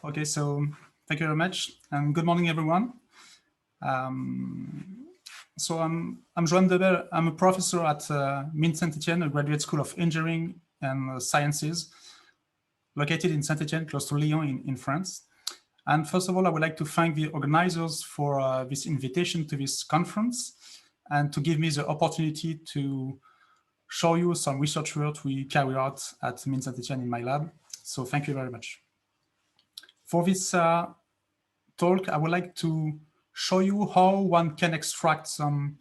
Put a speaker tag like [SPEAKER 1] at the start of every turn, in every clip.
[SPEAKER 1] Okay, so thank you very much, and good morning, everyone. So I'm Johan Debayle. I'm a professor at MIN Saint-Etienne, a graduate school of engineering and sciences, located in Saint-Etienne, close to Lyon in France. And first of all, I would like to thank the organizers for this invitation to this conference and to give me the opportunity to show you some research work we carry out at MIN Saint-Etienne in my lab. So thank you very much. For this talk, I would like to show you how one can extract some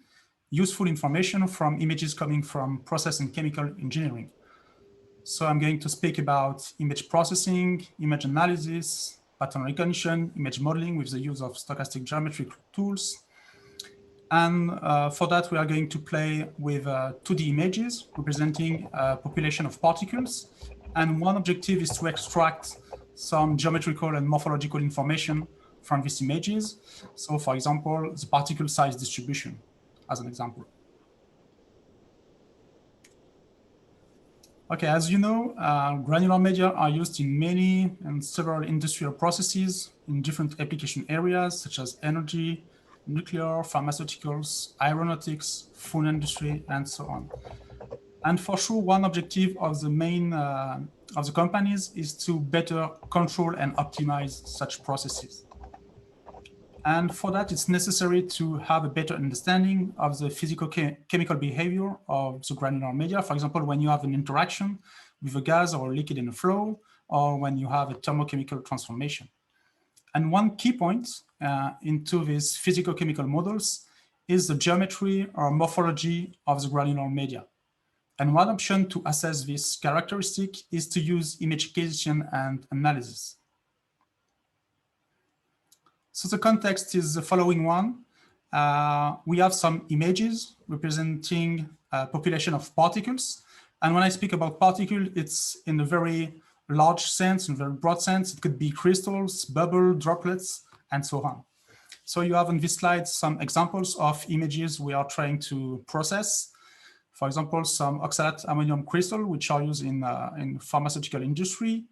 [SPEAKER 1] useful information from images coming from process and chemical engineering. So I'm going to speak about image processing, image analysis, pattern recognition, image modeling with the use of stochastic geometrical tools. And for that, we are going to play with 2D images representing a population of particles. And one objective is to extract some geometrical and morphological information from these images. So for example, the particle size distribution as an example. Okay, as you know, granular media are used in many and several industrial processes in different application areas such as energy, nuclear, pharmaceuticals, aeronautics, food industry, and so on. And for sure, one objective of the main of the companies is to better control and optimize such processes. And for that, it's necessary to have a better understanding of the physical-chemical behavior of the granular media. For example, when you have an interaction with a gas or a liquid in a flow, or when you have a thermochemical transformation. And one key point into these physical-chemical models is the geometry or morphology of the granular media. And one option to assess this characteristic is to use image acquisition and analysis. So the context is the following one. We have some images representing a population of particles. And when I speak about particle, it's in a very large sense, in a very broad sense. It could be crystals, bubble, droplets, and so on. So you have on this slide some examples of images we are trying to process. For example, some oxalate ammonium crystal, which are used in pharmaceutical industry.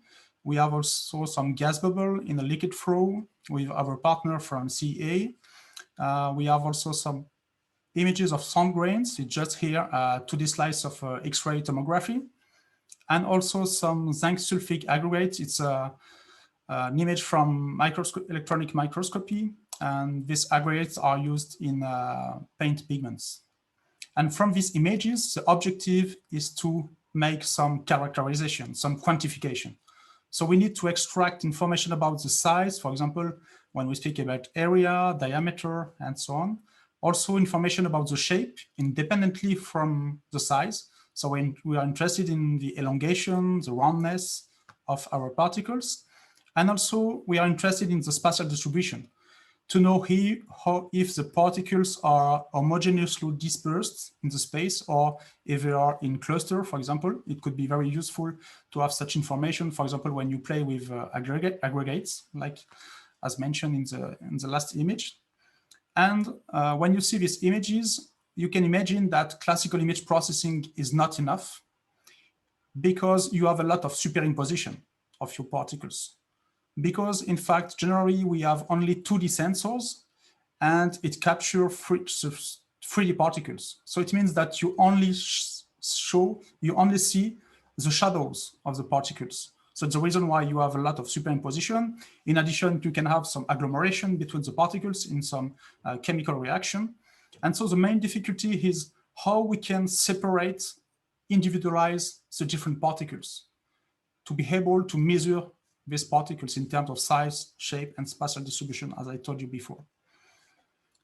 [SPEAKER 1] We have also some gas bubble in a liquid flow with our partner from CA. We have also some images of sound grains. It's just here 2D slice of X-ray tomography. And also some zinc sulfate aggregates. It's an image from electronic microscopy. And these aggregates are used in paint pigments. And from these images, the objective is to make some characterization, some quantification. So we need to extract information about the size, for example, when we speak about area, diameter, and so on. Also information about the shape independently from the size. So when we are interested in the elongation, the roundness of our particles. And also we are interested in the spatial distribution to know if the particles are homogeneously dispersed in the space or if they are in cluster, for example. It could be very useful to have such information, for example, when you play with aggregates, like as mentioned in the last image. And when you see these images, you can imagine that classical image processing is not enough because you have a lot of superimposition of your particles. Because in fact, generally we have only 2D sensors and it captures 3D particles. So it means that you only see the shadows of the particles. So it's the reason why you have a lot of superimposition. In addition, you can have some agglomeration between the particles in some chemical reaction. And so the main difficulty is how we can separate, individualize the different particles to be able to measure these particles in terms of size, shape, and spatial distribution, as I told you before.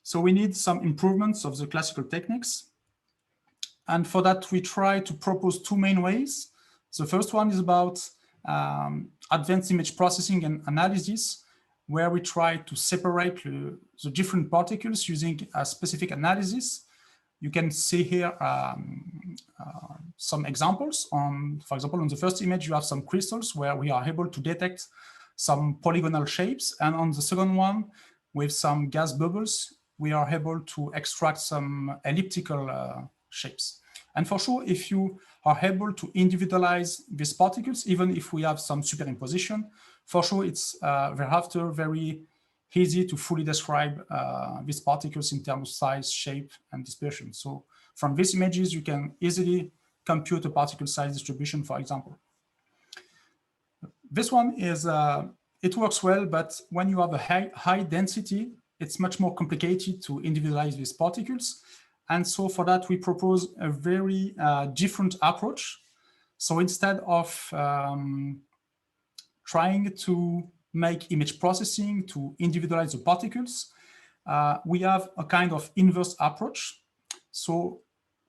[SPEAKER 1] So we need some improvements of the classical techniques. And for that, we try to propose two main ways. The first one is about advanced image processing and analysis, where we try to separate the different particles using a specific analysis. You can see here some examples. For example, on the first image, you have some crystals where we are able to detect some polygonal shapes. And on the second one, with some gas bubbles, we are able to extract some elliptical shapes. And for sure, if you are able to individualize these particles, even if we have some superimposition, for sure it's thereafter very easy to fully describe these particles in terms of size, shape, and dispersion. So from these images, you can easily compute a particle size distribution, for example. This one is, it works well, but when you have a high density, it's much more complicated to individualize these particles. And so for that, we propose a very different approach. So instead of trying to make image processing to individualize the particles, we have a kind of inverse approach. So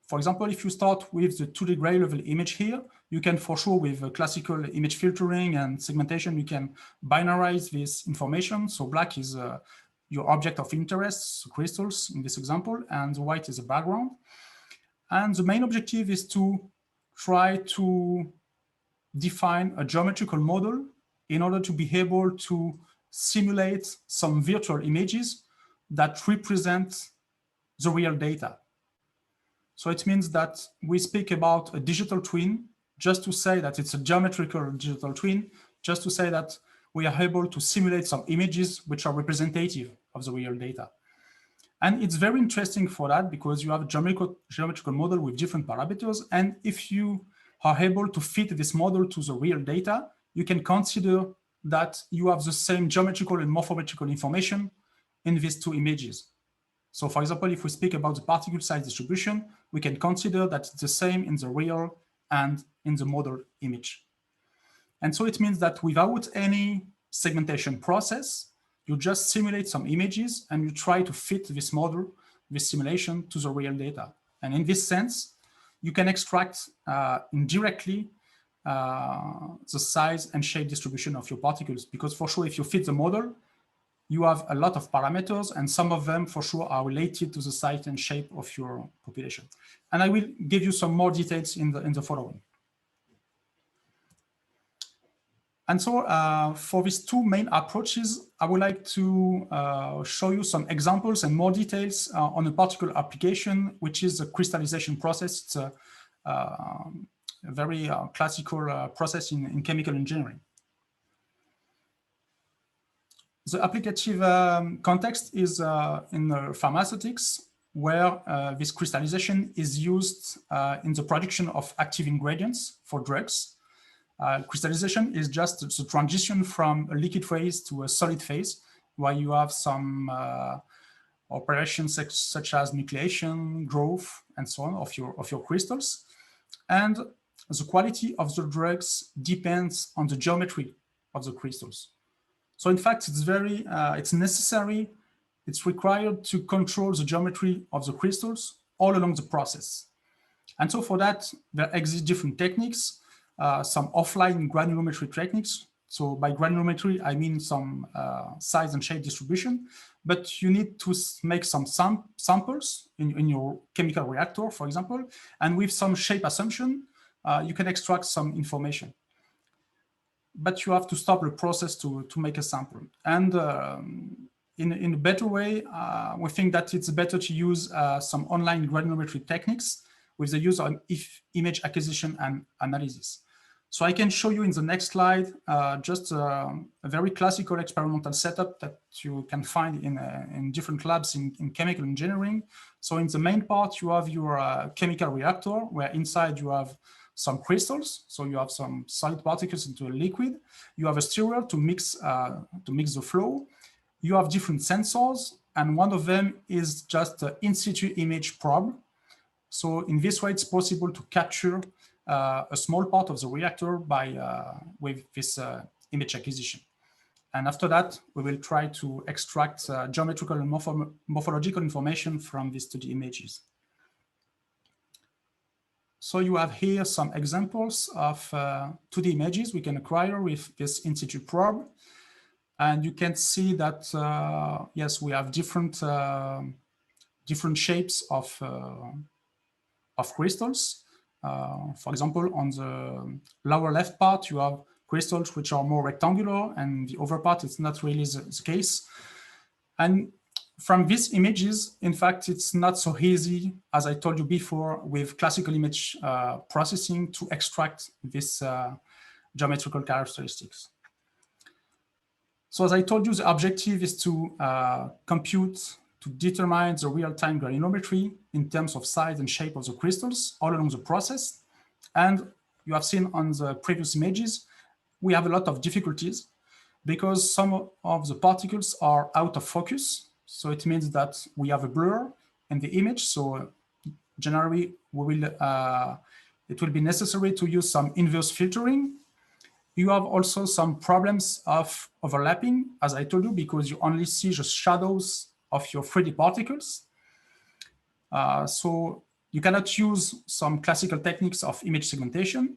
[SPEAKER 1] for example, if you start with the 2D gray level image here, you can for sure with classical image filtering and segmentation, you can binarize this information. So black is your object of interest, so crystals in this example, and white is a background. And the main objective is to try to define a geometrical model in order to be able to simulate some virtual images that represent the real data. So it means that we speak about a digital twin just to say that it's a geometrical digital twin, just to say that we are able to simulate some images which are representative of the real data. And it's very interesting for that because you have a geometrical model with different parameters. And if you are able to fit this model to the real data, you can consider that you have the same geometrical and morphometrical information in these two images. So for example, if we speak about the particle size distribution, we can consider that it's the same in the real and in the model image. And so it means that without any segmentation process, you just simulate some images and you try to fit this model, this simulation to the real data. And in this sense, you can extract indirectly the size and shape distribution of your particles, because for sure, if you fit the model, you have a lot of parameters, and some of them for sure are related to the size and shape of your population. And I will give you some more details in the following. And so for these two main approaches, I would like to show you some examples and more details on a particular application, which is the crystallization process. It's a very classical process in chemical engineering. The applicative context is in pharmaceutics, where this crystallization is used in the production of active ingredients for drugs. Crystallization is just the transition from a liquid phase to a solid phase, where you have some operations such as nucleation, growth, and so on of your crystals. And the quality of the drugs depends on the geometry of the crystals. So in fact, it's necessary, it's required to control the geometry of the crystals all along the process. And so for that, there exist different techniques, some offline granulometry techniques. So by granulometry, I mean some size and shape distribution, but you need to make some samples in your chemical reactor, for example, and with some shape assumption, you can extract some information. But you have to stop the process to make a sample. And in a better way, we think that it's better to use some online granulometry techniques with the use of image acquisition and analysis. So I can show you in the next slide just a very classical experimental setup that you can find in different labs in chemical engineering. So in the main part, you have your chemical reactor, where inside you have some crystals. So you have some solid particles into a liquid. You have a stirrer to mix the flow. You have different sensors, and one of them is just an in situ image probe. So in this way, it's possible to capture a small part of the reactor with this image acquisition. And after that, we will try to extract geometrical and morphological information from these 2D images. So you have here some examples of 2D images we can acquire with this in situ probe. And you can see that, yes, we have different shapes of crystals. For example, on the lower left part, you have crystals which are more rectangular, and the other part, it's not really the case. And from these images, in fact, it's not so easy, as I told you before, with classical image processing to extract this geometrical characteristics. So as I told you, the objective is to compute, to determine the real-time granulometry in terms of size and shape of the crystals all along the process. And you have seen on the previous images, we have a lot of difficulties because some of the particles are out of focus. So it means that we have a blur in the image. So generally, it will be necessary to use some inverse filtering. You have also some problems of overlapping, as I told you, because you only see the shadows of your 3D particles. So you cannot use some classical techniques of image segmentation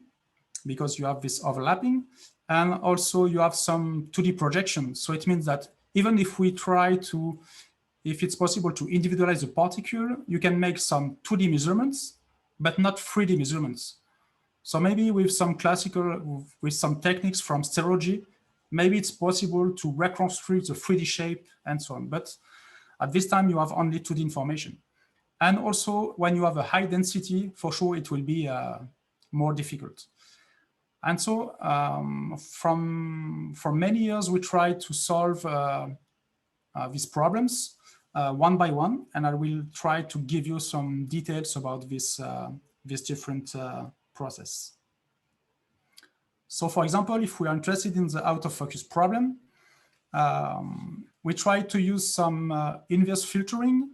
[SPEAKER 1] because you have this overlapping. And also you have some 2D projection. So it means that even if we try to, if it's possible to individualize the particle, you can make some 2D measurements, but not 3D measurements. So maybe with some classical, with some techniques from stereology, maybe it's possible to reconstruct the 3D shape and so on. But at this time, you have only 2D information. And also, when you have a high density, for sure, it will be more difficult. And so for many years, we tried to solve these problems one by one. And I will try to give you some details about this different process. So for example, if we are interested in the out of focus problem, we try to use some inverse filtering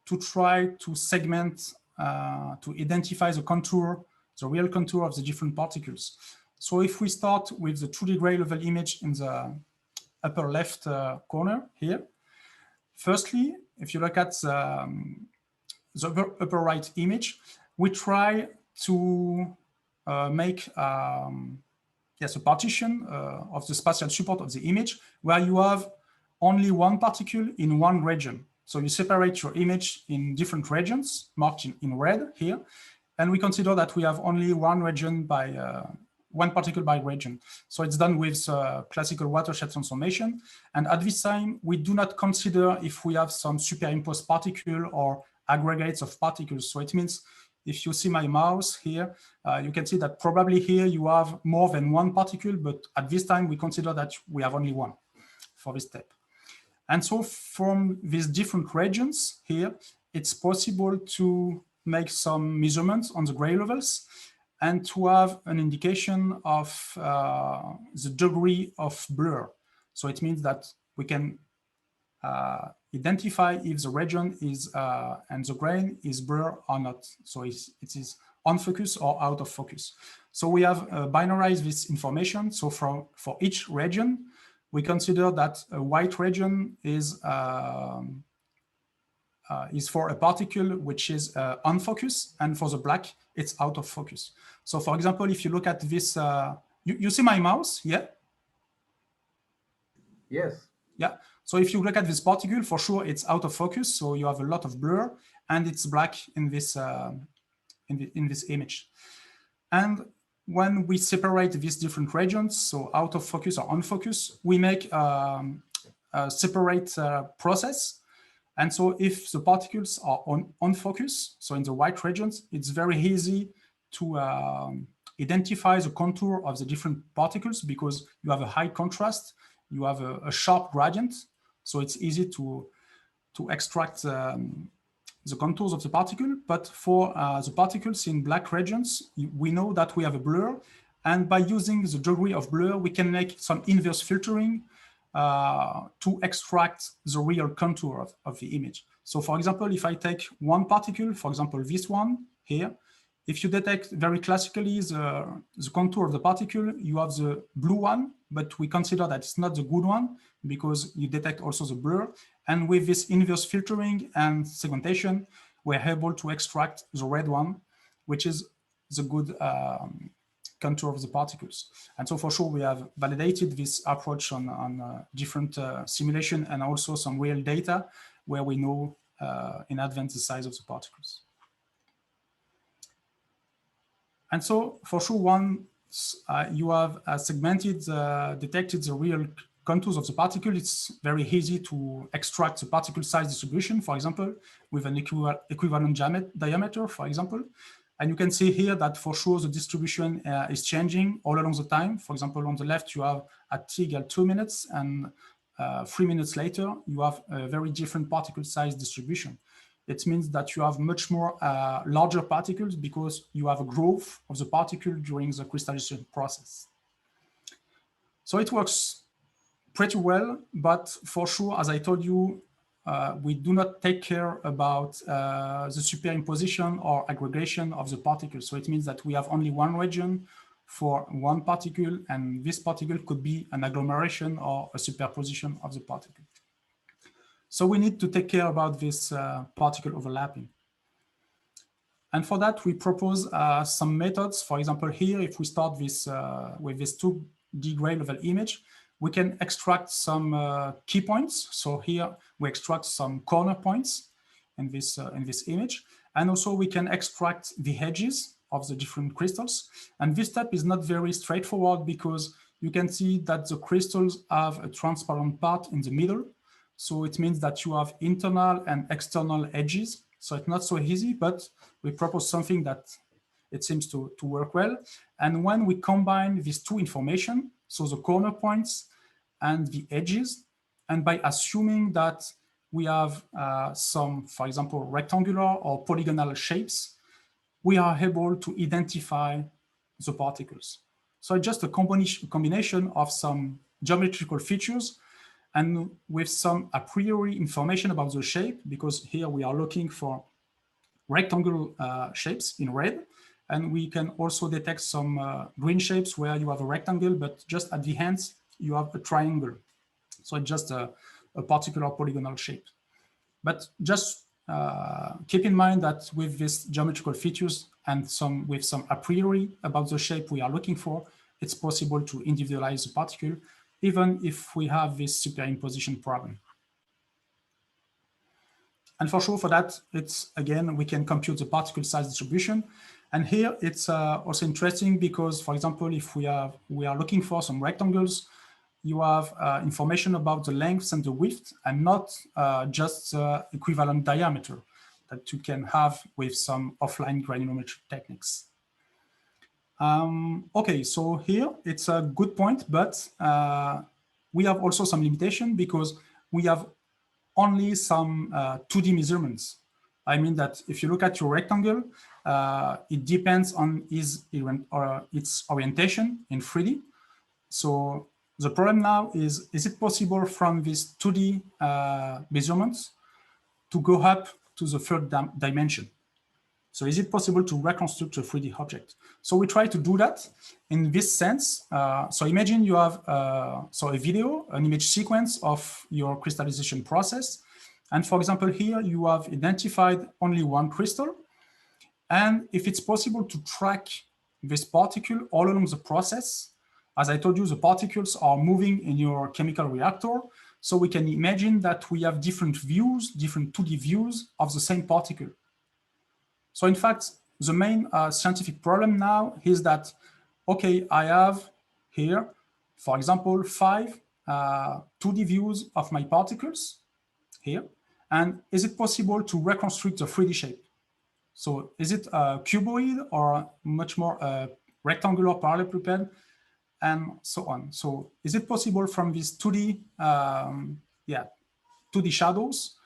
[SPEAKER 1] to try to segment, to identify the contour, the real contour of the different particles. So if we start with the 2D gray level image in the upper left corner here, firstly, if you look at the upper right image, we try to make a partition of the spatial support of the image where you have only one particle in one region. So you separate your image in different regions marked in red here, and we consider that we have only one region by one particle by region. So it's done with classical watershed transformation. And at this time, we do not consider if we have some superimposed particle or aggregates of particles. So it means if you see my mouse here, you can see that probably here you have more than one particle, but at this time we consider that we have only one for this step. And so from these different regions here, it's possible to make some measurements on the gray levels and to have an indication of the degree of blur. So it means that we can identify if the region is and the grain is blur or not. So it is on focus or out of focus. So we have binarized this information. So for each region, we consider that a white region is for a particle which is on focus, and for the black, it's out of focus. So for example, if you look at this, you see my mouse, yeah?
[SPEAKER 2] Yes.
[SPEAKER 1] Yeah, so if you look at this particle, for sure it's out of focus, so you have a lot of blur, and it's black in this in this image. And when we separate these different regions, so out of focus or on focus, we make a separate process. And so if the particles are on focus, so in the white regions, it's very easy to identify the contour of the different particles because you have a high contrast, you have a sharp gradient, so it's easy to extract the contours of the particle. But for the particles in black regions, we know that we have a blur, and by using the degree of blur, we can make some inverse filtering to extract the real contour of the image. So for example, if I take one particle, for example, this one here, if you detect very classically the contour of the particle, you have the blue one, but we consider that it's not the good one because you detect also the blur. And with this inverse filtering and segmentation, we're able to extract the red one, which is the good contour of the particles. And so for sure, we have validated this approach on different simulation and also some real data where we know in advance the size of the particles. And so for sure, once you have segmented, detected the real contours of the particle, it's very easy to extract the particle size distribution, for example, with an equivalent diameter, for example. And you can see here that for sure the distribution is changing all along the time. For example, on the left, you have at t equal 2 minutes, and 3 minutes later, you have a very different particle size distribution. It means that you have much more larger particles because you have a growth of the particle during the crystallization process. So it works pretty well, but for sure, as I told you, we do not take care about the superimposition or aggregation of the particles. So it means that we have only one region for one particle, and this particle could be an agglomeration or a superposition of the particle. So we need to take care about this particle overlapping. And for that, we propose some methods. For example, here, if we start this with this 2D gray level image, we can extract some key points. So here we extract some corner points in this image. And also we can extract the edges of the different crystals. And this step is not very straightforward because you can see that the crystals have a transparent part in the middle. So it means that you have internal and external edges. So it's not so easy, but we propose something that it seems to work well. And when we combine these two information, so the corner points and the edges, and by assuming that we have some, for example, rectangular or polygonal shapes, we are able to identify the particles. So just a combination of some geometrical features and with some a priori information about the shape, because here we are looking for rectangular shapes in red, and we can also detect some green shapes where you have a rectangle, but just at the ends, you have a triangle. So it's just a particular polygonal shape. But just keep in mind that with these geometrical features and with some a priori about the shape we are looking for, it's possible to individualize the particle, even if we have this superimposition problem. And for sure, for that, it's again, we can compute the particle size distribution. And here it's also interesting because, for example, if we are looking for some rectangles, you have information about the length and the width, and not just equivalent diameter that you can have with some offline granulometry techniques. Okay, so here it's a good point, but we have also some limitation because we have only some 2D measurements. I mean that if you look at your rectangle, it depends on its orientation in 3D. So the problem now is it possible from these 2D measurements to go up to the third dimension? So is it possible to reconstruct a 3D object? So we try to do that in this sense. So imagine you have a video, an image sequence of your crystallization process. And for example, here you have identified only one crystal. And if it's possible to track this particle all along the process, as I told you, the particles are moving in your chemical reactor. So we can imagine that we have different views, different 2D views of the same particle. So in fact, the main scientific problem now is that, okay, I have here, for example, 5 2D views of my particles here. And is it possible to reconstruct the 3D shape? So is it a cuboid or much more rectangular parallelepiped and so on? So is it possible from these 2D, 2D shadows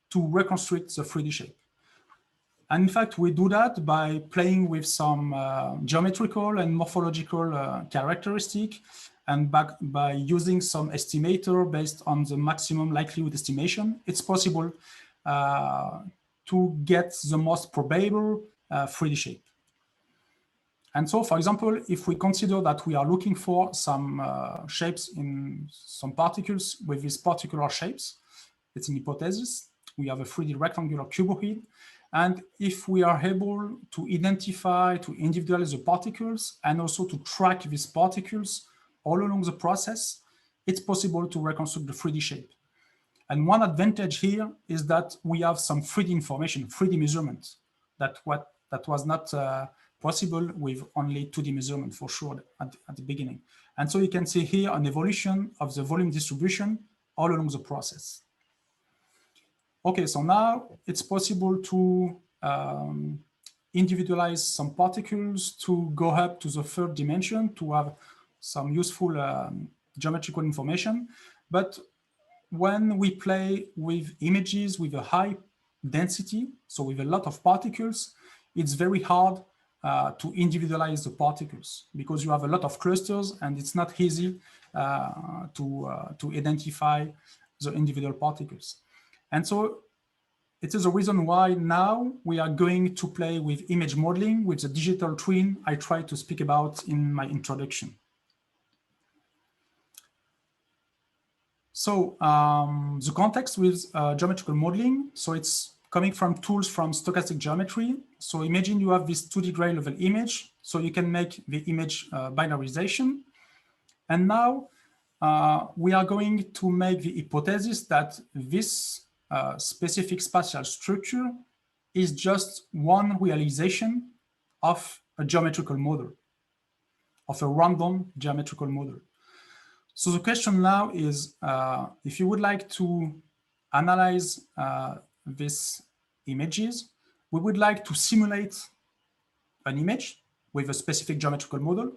[SPEAKER 1] to reconstruct the 3D shape? And in fact, we do that by playing with some geometrical and morphological characteristic, and by using some estimator based on the maximum likelihood estimation. It's possible to get the most probable 3D shape. And so, for example, if we consider that we are looking for some shapes in some particles with these particular shapes, it's an hypothesis. We have a 3D rectangular cuboid. And if we are able to identify, to individualize the particles, and also to track these particles all along the process, it's possible to reconstruct the 3D shape. And one advantage here is that we have some 3D information, 3D measurement, that was not possible with only 2D measurement for sure at the beginning. And so you can see here an evolution of the volume distribution all along the process. Okay, so now it's possible to individualize some particles to go up to the third dimension to have some useful geometrical information. But when we play with images with a high density, so with a lot of particles, it's very hard to individualize the particles because you have a lot of clusters and it's not easy to identify the individual particles. And so it is a reason why now we are going to play with image modeling with the digital twin I tried to speak about in my introduction. So the context with geometrical modeling, so it's coming from tools from stochastic geometry. So imagine you have this 2D gray level image, so you can make the image binarization. And now we are going to make the hypothesis that this specific spatial structure is just one realization of a geometrical model, of a random geometrical model. So the question now is, if you would like to analyze these images, we would like to simulate an image with a specific geometrical model,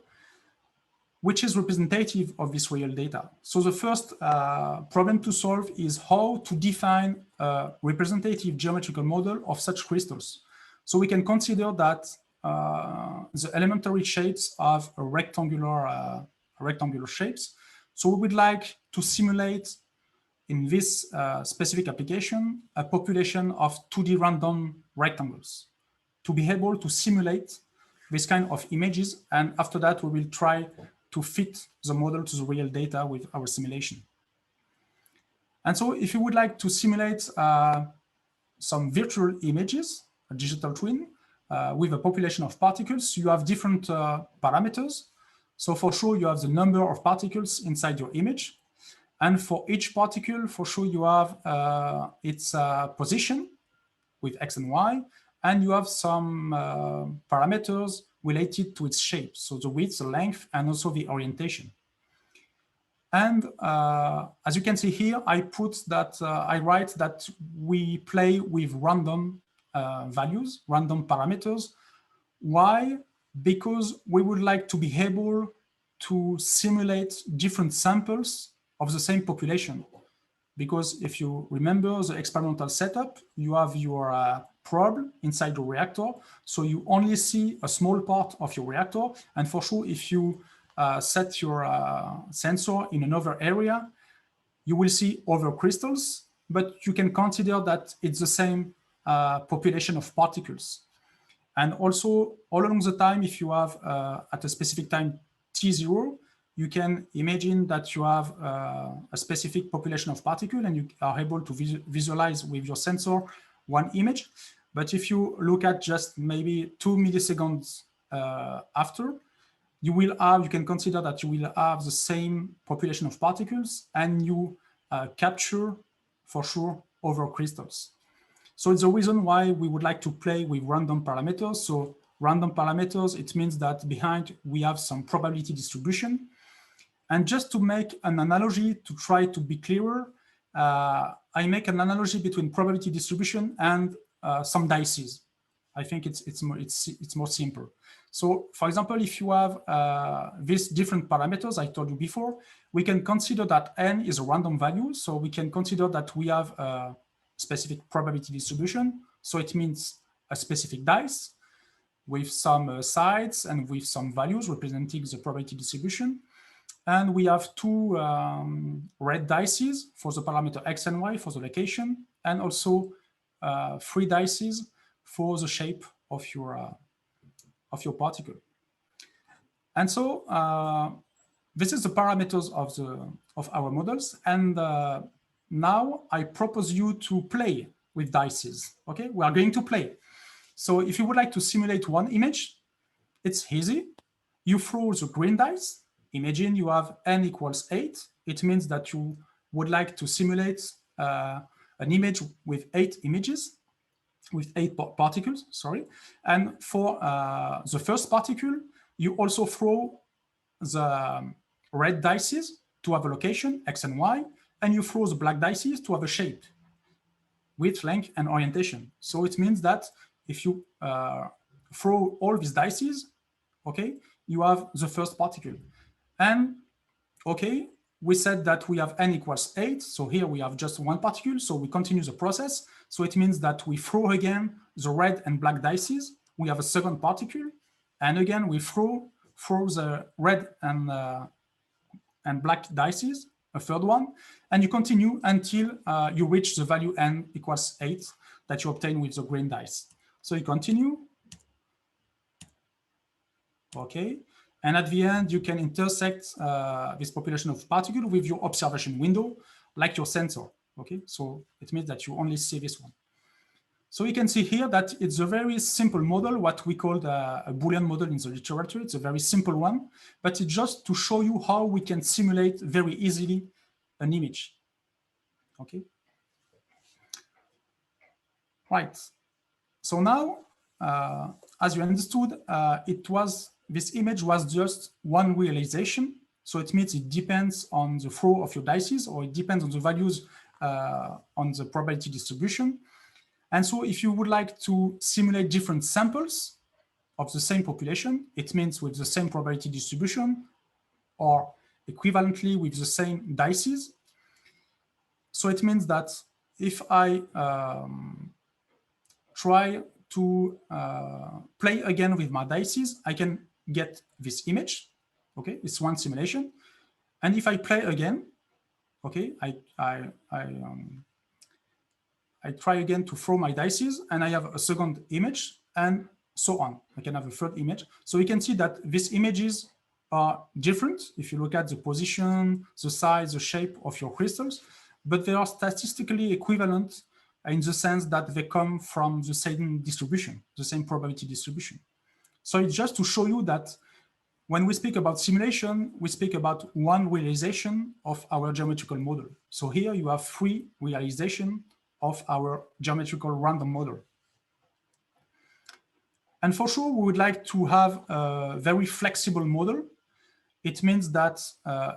[SPEAKER 1] which is representative of this real data. So the first problem to solve is how to define a representative geometrical model of such crystals. So we can consider that the elementary shapes of a rectangular shapes. So we would like to simulate in this specific application a population of 2D random rectangles to be able to simulate this kind of images. And after that, we will try to fit the model to the real data with our simulation. And so if you would like to simulate some virtual images, a digital twin, with a population of particles, you have different parameters. So for sure, you have the number of particles inside your image. And for each particle, for sure, you have its position with X and Y, and you have some parameters related to its shape. So the width, the length, and also the orientation. And as you can see here, I write that we play with random values, random parameters. Why? Because we would like to be able to simulate different samples of the same population. Because if you remember the experimental setup, you have your probe inside your reactor. So you only see a small part of your reactor. And for sure, if you set your sensor in another area, you will see other crystals, but you can consider that it's the same population of particles. And also, all along the time, if you have at a specific time t0, you can imagine that you have a specific population of particles and you are able to visualize with your sensor one image. But if you look at just maybe 2 milliseconds after, you can consider that you will have the same population of particles and you capture, for sure, other crystals. So it's the reason why we would like to play with random parameters. So random parameters, it means that behind we have some probability distribution. And just to make an analogy to try to be clearer, I make an analogy between probability distribution and some dices. I think it's more simple. So for example, if you have these different parameters I told you before, we can consider that n is a random value. So we can consider that we have a specific probability distribution. So it means a specific dice with some sides and with some values representing the probability distribution. And we have two red dices for the parameter x and y for the location, and also 3 dices for the shape of your particle. And so this is the parameters of our models. And now I propose you to play with dices. Okay, we are going to play. So if you would like to simulate one image, it's easy. You throw the green dice. Imagine you have n equals 8. It means that you would like to simulate an image with 8 images, with 8 particles, sorry. And for the first particle, you also throw the red dices to have a location, X and Y, and you throw the black dices to have a shape, width, length, and orientation. So it means that if you throw all these dices, okay, you have the first particle. And okay, we said that we have n equals 8. So here we have just one particle. So we continue the process. So it means that we throw again the red and black dices. We have a second particle. And again, we throw the red and black dices, a third one. And you continue until you reach the value n equals 8 that you obtain with the green dice. So you continue. Okay. And at the end, you can intersect this population of particles with your observation window, like your sensor. Okay, so it means that you only see this one. So you can see here that it's a very simple model, what we call a Boolean model in the literature. It's a very simple one, but it's just to show you how we can simulate very easily an image. Okay. Right. So now, as you understood, this image was just one realization. So it means it depends on the throw of your dices, or it depends on the values on the probability distribution. And so if you would like to simulate different samples of the same population, it means with the same probability distribution or equivalently with the same dices. So it means that if I try to play again with my dices, I can get this image. Okay, it's one simulation. And if I play again, okay, I try again to throw my dices, and I have a second image, and so on. I can have a third image. So you can see that these images are different if you look at the position, the size, the shape of your crystals, but they are statistically equivalent in the sense that they come from the same distribution, the same probability distribution. So it's just to show you that when we speak about simulation, we speak about one realization of our geometrical model. So here you have 3 realizations of our geometrical random model. And for sure, we would like to have a very flexible model. It means that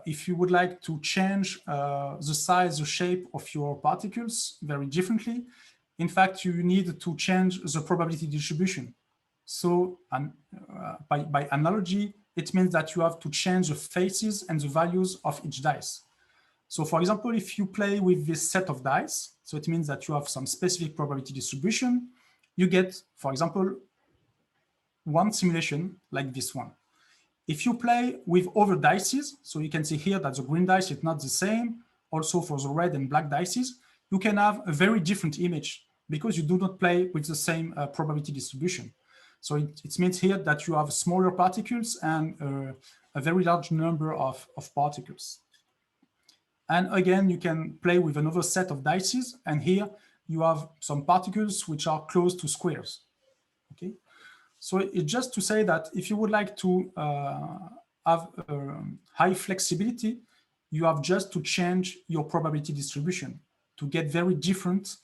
[SPEAKER 1] if you would like to change the size, the shape of your particles very differently, in fact, you need to change the probability distribution. So by analogy, it means that you have to change the faces and the values of each dice. So for example, if you play with this set of dice, so it means that you have some specific probability distribution, you get, for example, one simulation like this one. If you play with other dices, so you can see here that the green dice is not the same, also for the red and black dices, you can have a very different image because you do not play with the same probability distribution. So it means here that you have smaller particles and a very large number of particles. And again, you can play with another set of dices, and here you have some particles which are close to squares. Okay. So it's just to say that if you would like to have high flexibility, you have just to change your probability distribution to get very different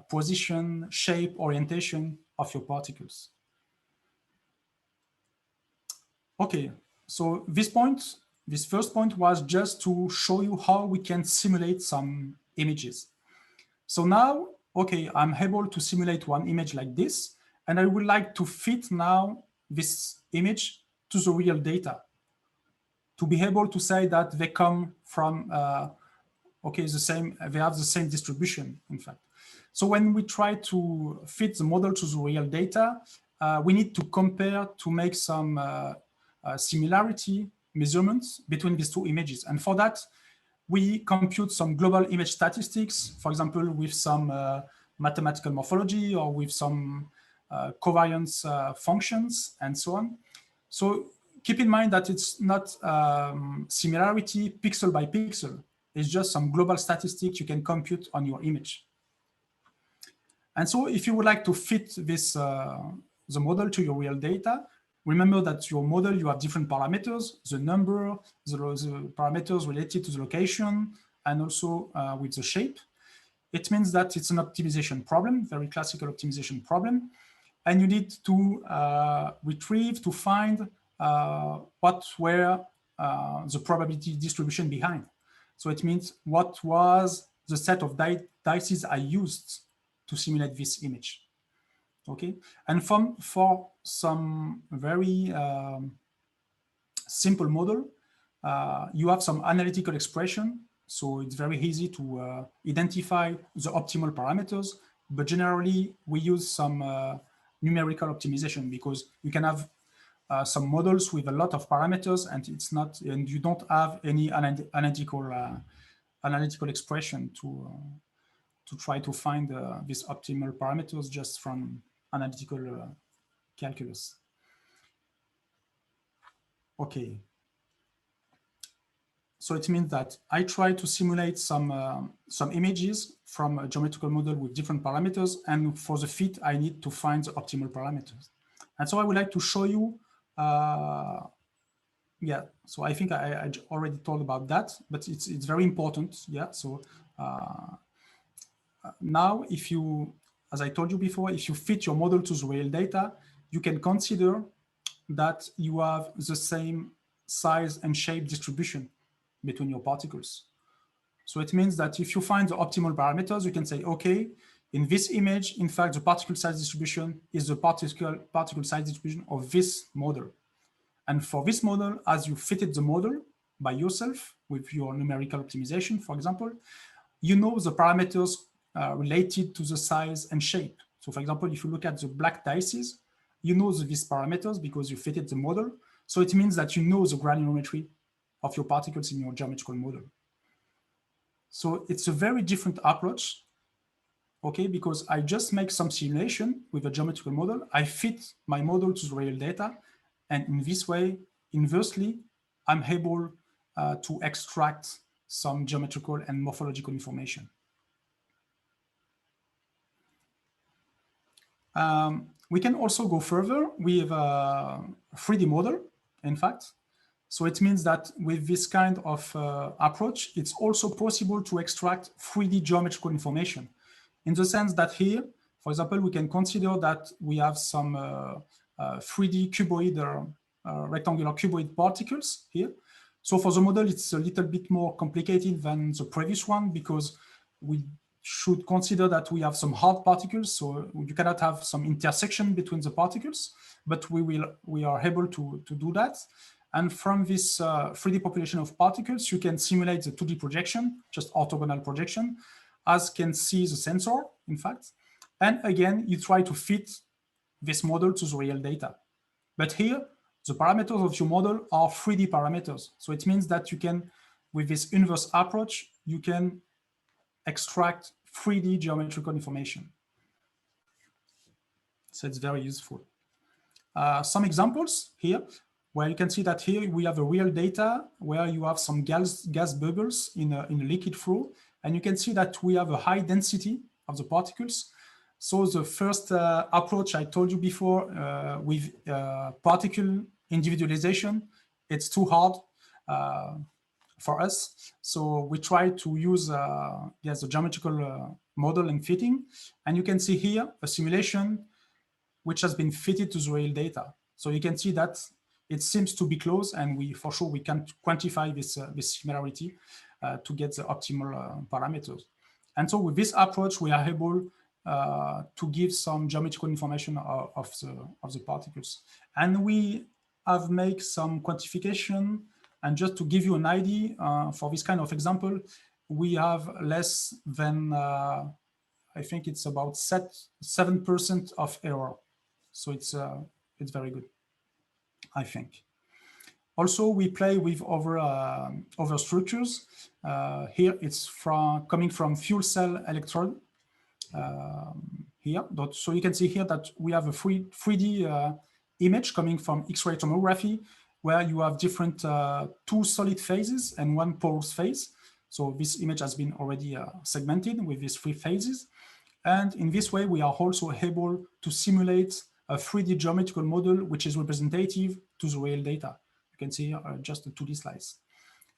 [SPEAKER 1] position, shape, orientation of your particles. Okay, so this first point was just to show you how we can simulate some images. So now, okay, I'm able to simulate one image like this, and I would like to fit now this image to the real data to be able to say that they come from, okay, they have the same distribution, in fact. So when we try to fit the model to the real data, we need to compare to make some similarity measurements between these two images. And for that, we compute some global image statistics, for example, with some mathematical morphology or with some covariance functions and so on. So keep in mind that it's not similarity pixel by pixel. It's just some global statistics you can compute on your image. And so if you would like to fit this, the model to your real data, remember that your model, you have different parameters, the number, the parameters related to the location, and also with the shape. It means that it's an optimization problem, very classical optimization problem. And you need to retrieve, to find what were the probability distribution behind. So it means what was the set of dices I used to simulate this image. Okay, and for some very simple model, you have some analytical expression, so it's very easy to identify the optimal parameters, but generally we use some numerical optimization because you can have some models with a lot of parameters and it's not, and you don't have any analytical expression to try to find these optimal parameters just from analytical calculus. Okay. So it means that I try to simulate some images from a geometrical model with different parameters, and for the fit, I need to find the optimal parameters. And so I would like to show you, yeah, so I think I already told about that, but it's very important, yeah. So now if you, as I told you before, if you fit your model to the real data, you can consider that you have the same size and shape distribution between your particles. So it means that if you find the optimal parameters, you can say, okay, in this image, in fact, the particle size distribution is the particle size distribution of this model. And for this model, as you fitted the model by yourself with your numerical optimization, for example, you know the parameters related to the size and shape. So for example, if you look at the black dices, you know these parameters because you fitted the model. So it means that you know the granulometry of your particles in your geometrical model. So it's a very different approach, okay, because I just make some simulation with a geometrical model. I fit my model to the real data. And in this way, inversely, I'm able to extract some geometrical and morphological information. We can also go further with a 3D model, in fact. So it means that with this kind of approach, it's also possible to extract 3D geometrical information, in the sense that here, for example, we can consider that we have some 3D cuboid or rectangular cuboid particles here. So for the model, it's a little bit more complicated than the previous one because we should consider that we have some hard particles, so you cannot have some intersection between the particles, but we are able to do that. And from this 3D population of particles, you can simulate the 2D projection, just orthogonal projection, as can see the sensor, in fact. And again, you try to fit this model to the real data. But here, the parameters of your model are 3D parameters. So it means that you can, with this inverse approach, you can extract 3D geometrical information. So it's very useful. Some examples here, where you can see that here we have a real data where you have some gas bubbles in a liquid flow. And you can see that we have a high density of the particles. So the first approach I told you before with particle individualization, it's too hard for us. So we try to use yes, the geometrical model and fitting. And you can see here a simulation which has been fitted to the real data. So you can see that it seems to be close, and for sure we can quantify this similarity to get the optimal parameters. And so with this approach, we are able to give some geometrical information of the particles. And we have made some quantification. And just to give you an idea, for this kind of example, we have less than, I think it's about 7% of error. So it's very good, I think. Also, we play with other structures. Here, it's coming from fuel cell electrode. Here, so you can see here that we have a 3D image coming from X-ray tomography, where you have different 2 solid phases and 1 porous phase. So this image has been already segmented with these 3 phases. And in this way, we are also able to simulate a 3D geometrical model, which is representative to the real data. You can see here just a 2D slice.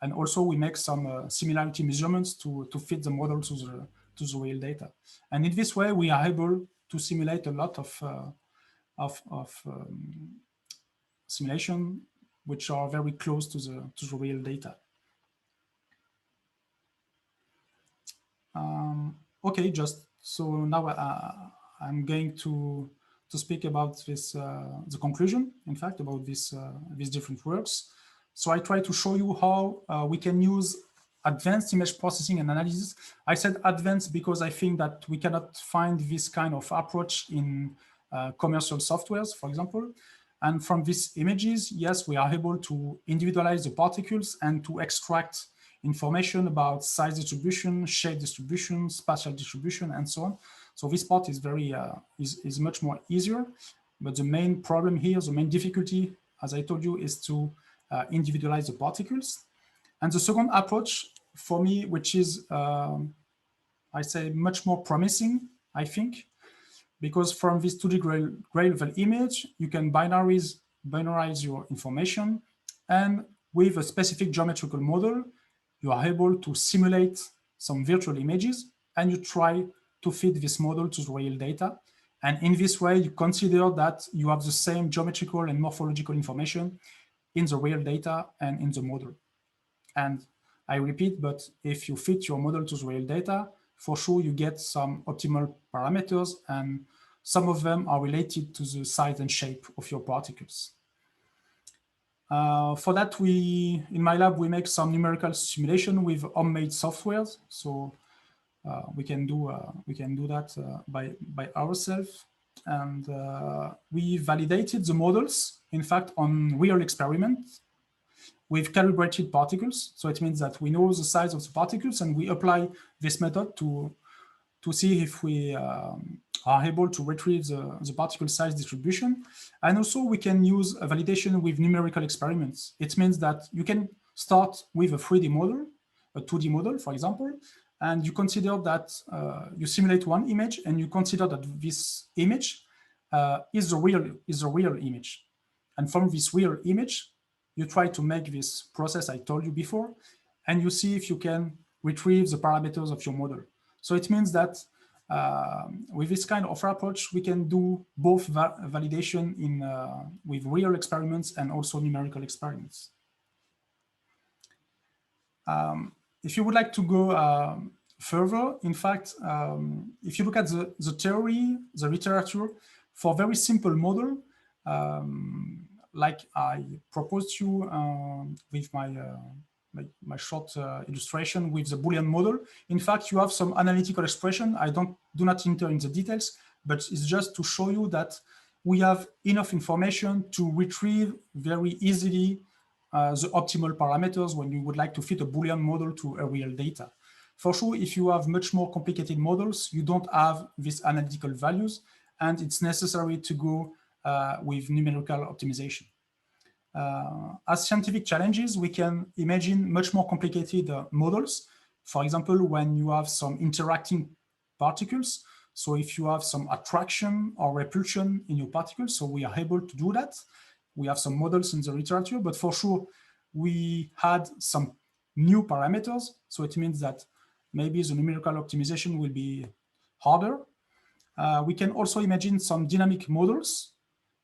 [SPEAKER 1] And also we make some similarity measurements to fit the model to the real data. And in this way, we are able to simulate a lot of simulation which are very close to the real data. Okay, just so now I'm going to speak about this the conclusion, in fact, about these different works. So I try to show you how we can use advanced image processing and analysis. I said advanced because I think that we cannot find this kind of approach in commercial softwares, for example. And from these images, yes, we are able to individualize the particles and to extract information about size distribution, shape distribution, spatial distribution, and so on. So this part is very is much more easier. But the main problem here, the main difficulty, as I told you, is to individualize the particles. And the second approach for me, which is, I say, much more promising, I think, because from this 2D gray level image, you can binarize your information. And with a specific geometrical model, you are able to simulate some virtual images, and you try to fit this model to the real data. And in this way, you consider that you have the same geometrical and morphological information in the real data and in the model. And I repeat, but if you fit your model to the real data, for sure you get some optimal parameters, and some of them are related to the size and shape of your particles. For that, in my lab, we make some numerical simulation with homemade softwares. So we can do that by ourselves. And we validated the models, in fact, on real experiments with calibrated particles. So it means that we know the size of the particles, and we apply this method to see if we are able to retrieve the particle size distribution. And also we can use a validation with numerical experiments. It means that you can start with a 3D model, a 2D model, for example, and you consider that you simulate one image, and you consider that this image is the real image. And from this real image, you try to make this process I told you before, and you see if you can retrieve the parameters of your model. So it means that with this kind of approach, we can do both validation with real experiments and also numerical experiments. If you would like to go further, in fact, if you look at the theory, the literature, for very simple model, like I proposed you with my short illustration with the Boolean model. In fact, you have some analytical expression. I do not enter in the details, but it's just to show you that we have enough information to retrieve very easily the optimal parameters when you would like to fit a Boolean model to a real data. For sure, if you have much more complicated models, you don't have these analytical values, and it's necessary to go with numerical optimization. As scientific challenges, we can imagine much more complicated models. For example, when you have some interacting particles, so if you have some attraction or repulsion in your particles, so we are able to do that. We have some models in the literature, but for sure, we had some new parameters. So it means that maybe the numerical optimization will be harder. We can also imagine some dynamic models,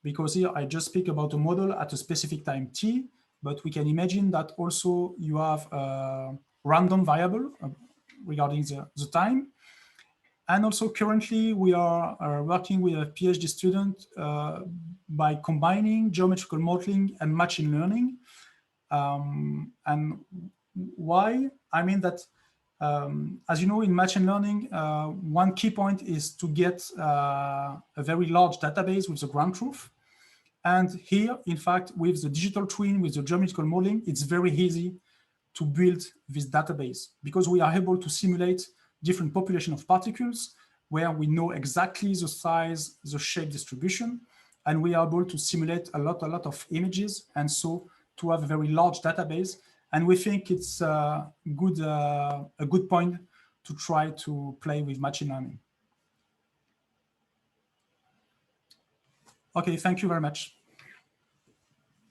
[SPEAKER 1] because here I just speak about a model at a specific time t, but we can imagine that also you have a random variable regarding the time. And also currently we are working with a PhD student by combining geometrical modeling and machine learning. And why? I mean that, as you know, in machine learning, one key point is to get a very large database with the ground truth. And here, in fact, with the digital twin, with the geometrical modeling, it's very easy to build this database, because we are able to simulate different population of particles where we know exactly the size, the shape distribution, and we are able to simulate a lot of images, and so to have a very large database. And we think it's a good point to try to play with machine learning. Okay, thank you very much.